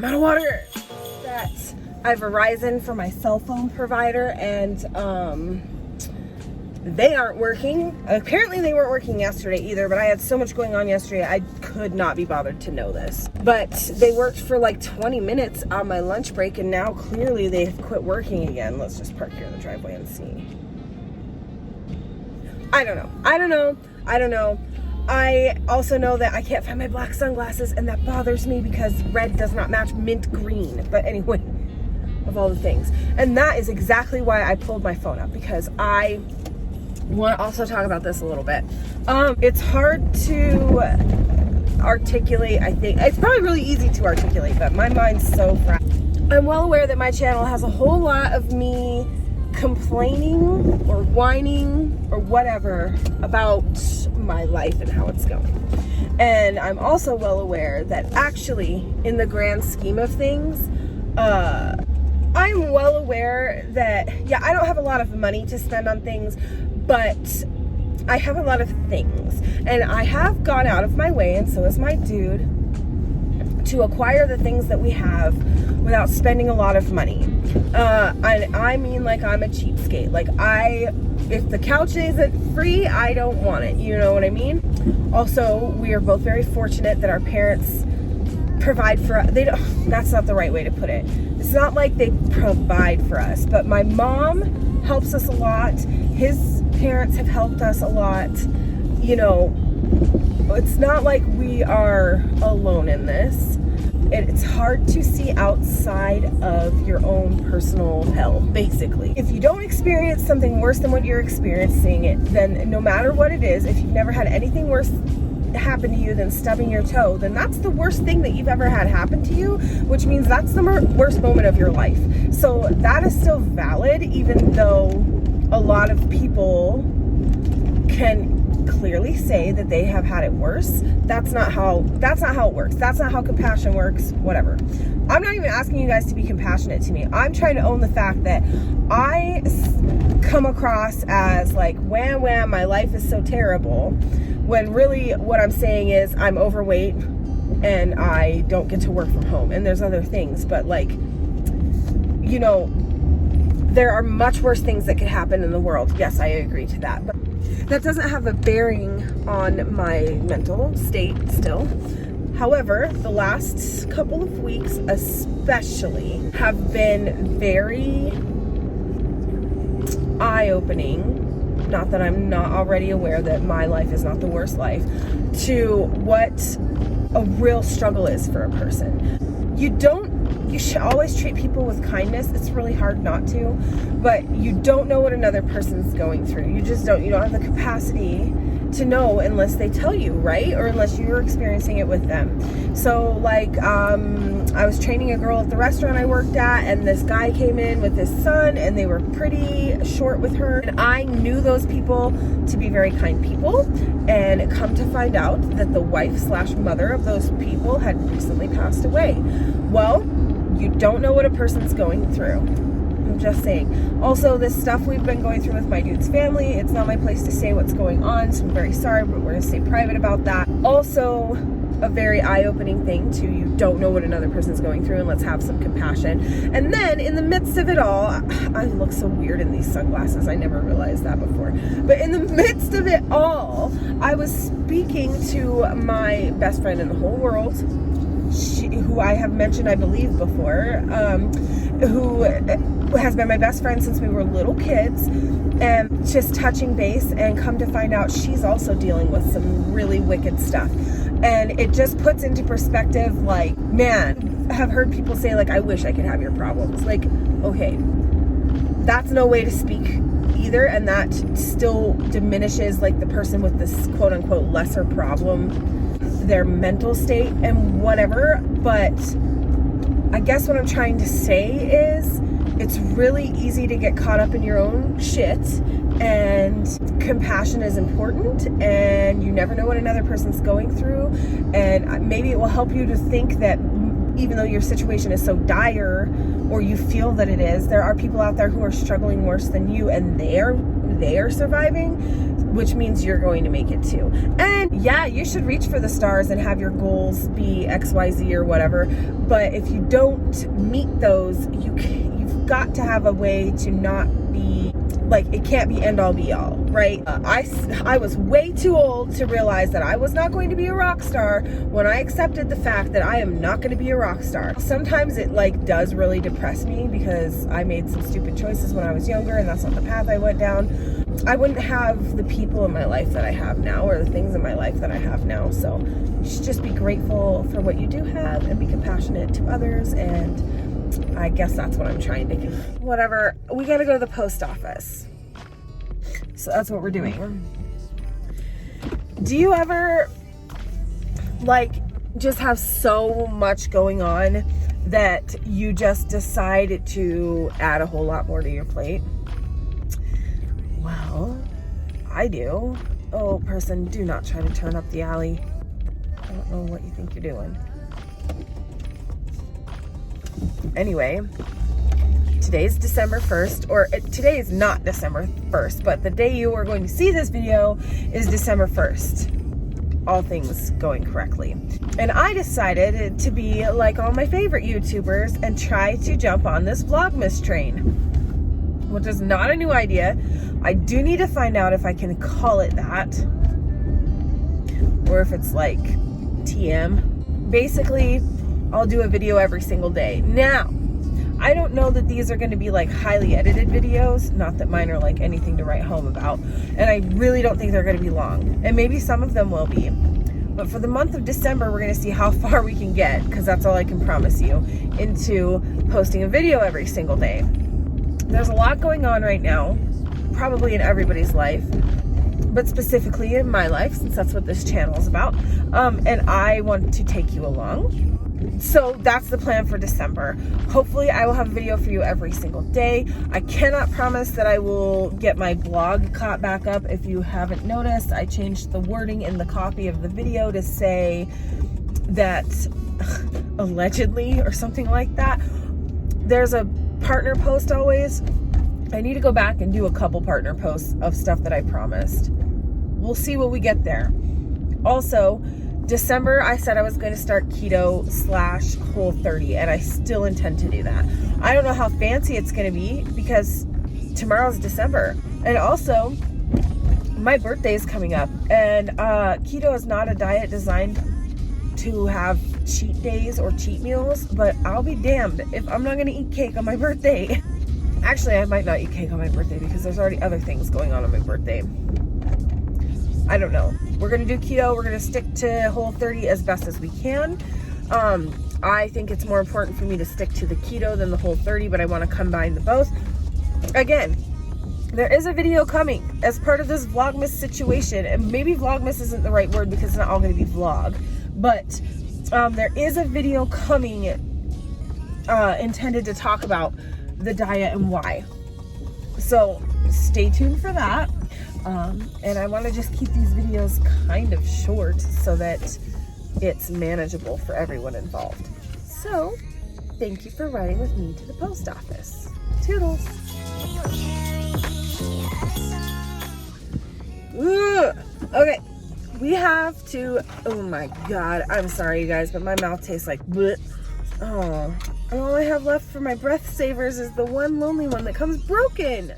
I'm out of water. That I have Verizon for my cell phone provider, and they aren't working. Apparently they weren't working yesterday either, but I had so much going on yesterday I could not be bothered to know this. But they worked for like 20 minutes on my lunch break, and now clearly they've quit working again. Let's just park here in the driveway and see. I don't know. I also know that I can't find my black sunglasses, and that bothers me because red does not match mint green. But anyway, of all the things. And that is exactly why I pulled my phone up, because I want to also talk about this a little bit. It's hard to articulate, I think. It's probably really easy to articulate, but my mind's so fried. I'm well aware that my channel has a whole lot of me complaining or whining or whatever about my life and how it's going. And I'm also well aware that actually, in the grand scheme of things, I'm well aware that, yeah, I don't have a lot of money to spend on things, but I have a lot of things. And I have gone out of my way, and so has my dude, to acquire the things that we have without spending a lot of money. And I mean, like, I'm a cheapskate. Like, if the couch isn't free, I don't want it. You know what I mean? Also, we are both very fortunate that our parents provide for us. That's not the right way to put it. It's not like they provide for us, but my mom helps us a lot. His parents have helped us a lot. You know, it's not like we are alone in this. It's hard to see outside of your own personal hell, basically. If you don't experience something worse than what you're experiencing, then no matter what it is, if you've never had anything worse happen to you than stubbing your toe, then that's the worst thing that you've ever had happen to you, which means that's the worst moment of your life. So that is still valid, even though a lot of people can clearly say that they have had it worse. That's not how it works. That's not how compassion works. Whatever. I'm not even asking you guys to be compassionate to me. I'm trying to own the fact that I come across as like, wham wham, my life is so terrible, when really what I'm saying is I'm overweight and I don't get to work from home, and there's other things, but like, you know, there are much worse things that could happen in the world. Yes, I agree to that, but that doesn't have a bearing on my mental state still. However, the last couple of weeks especially have been very eye-opening. Not that I'm not already aware that my life is not the worst life, to what a real struggle is for a person. You should always treat people with kindness. It's really hard not to, but you don't know what another person's going through. You just don't. You don't have the capacity to know unless they tell you, right? Or unless you're experiencing it with them. So like, I was training a girl at the restaurant I worked at, and this guy came in with his son, and they were pretty short with her. And I knew those people to be very kind people, and come to find out that the wife/mother of those people had recently passed away. Well, you don't know what a person's going through. I'm just saying. Also, this stuff we've been going through with my dude's family, it's not my place to say what's going on, so I'm very sorry, but we're going to stay private about that. Also, a very eye-opening thing too, you don't know what another person's going through, and let's have some compassion. And then in the midst of it all, I look so weird in these sunglasses, I never realized that before, but in the midst of it all, I was speaking to my best friend in the whole world, who I have mentioned, I believe, before, who has been my best friend since we were little kids, and just touching base, and come to find out she's also dealing with some really wicked stuff. And it just puts into perspective, like, man, I have heard people say, like, I wish I could have your problems. Like, okay, that's no way to speak either, and that still diminishes, like, the person with this quote-unquote lesser problem, their mental state and whatever. But I guess what I'm trying to say is it's really easy to get caught up in your own shit, and compassion is important, and you never know what another person's going through, and maybe it will help you to think that even though your situation is so dire, or you feel that it is, there are people out there who are struggling worse than you, and they are surviving. which means you're going to make it too. And yeah, you should reach for the stars and have your goals be XYZ or whatever. But if you don't meet those, you've got to have a way to not be like, it can't be end all be all, right? I was way too old to realize that I was not going to be a rock star when I accepted the fact that I am not going to be a rock star. Sometimes it like does really depress me because I made some stupid choices when I was younger and that's not the path I went down. I wouldn't have the people in my life that I have now or the things in my life that I have now. So you should just be grateful for what you do have and be compassionate to others, and I guess that's what I'm trying to do. Whatever, we gotta go to the post office. So that's what we're doing. Do you ever like just have so much going on that you just decide to add a whole lot more to your plate? Well, I do. Oh, person, do not try to turn up the alley. I don't know what you think you're doing. Anyway, today's December 1st, or today is not December 1st, but the day you are going to see this video is December 1st. All things going correctly. And I decided to be like all my favorite YouTubers and try to jump on this Vlogmas train, which is not a new idea. I do need to find out if I can call it that, or if it's like TM. Basically, I'll do a video every single day. Now, I don't know that these are going to be like highly edited videos, not that mine are like anything to write home about, and I really don't think they're going to be long, and maybe some of them will be. But for the month of December, we're going to see how far we can get, because that's all I can promise you, into posting a video every single day. There's a lot going on right now, probably in everybody's life, but specifically in my life, since that's what this channel is about, and I want to take you along. So that's the plan for December. Hopefully I will have a video for you every single day. I cannot promise that I will get my blog caught back up. If you haven't noticed, I changed the wording in the copy of the video to say that allegedly or something like that. There's a partner post always. I need to go back and do a couple partner posts of stuff that I promised. We'll see what we get there. Also, December, I said I was going to start keto / Whole30, and I still intend to do that. I don't know how fancy it's going to be because tomorrow's December. And also, my birthday is coming up, and keto is not a diet designed to have cheat days or cheat meals, but I'll be damned if I'm not going to eat cake on my birthday. Actually, I might not eat cake on my birthday because there's already other things going on my birthday. I don't know. We're going to do keto. We're going to stick to Whole30 as best as we can. I think it's more important for me to stick to the keto than the Whole30, but I want to combine the both. Again, there is a video coming as part of this Vlogmas situation, and maybe Vlogmas isn't the right word because it's not all going to be vlog, but there is a video coming intended to talk about the diet and why. So stay tuned for that. And I want to just keep these videos kind of short so that it's manageable for everyone involved. So, thank you for riding with me to the post office. Toodles! Ooh, okay, we have to, oh my god, I'm sorry you guys, but my mouth tastes like bleh. Oh, all I have left for my breath savers is the one lonely one that comes broken.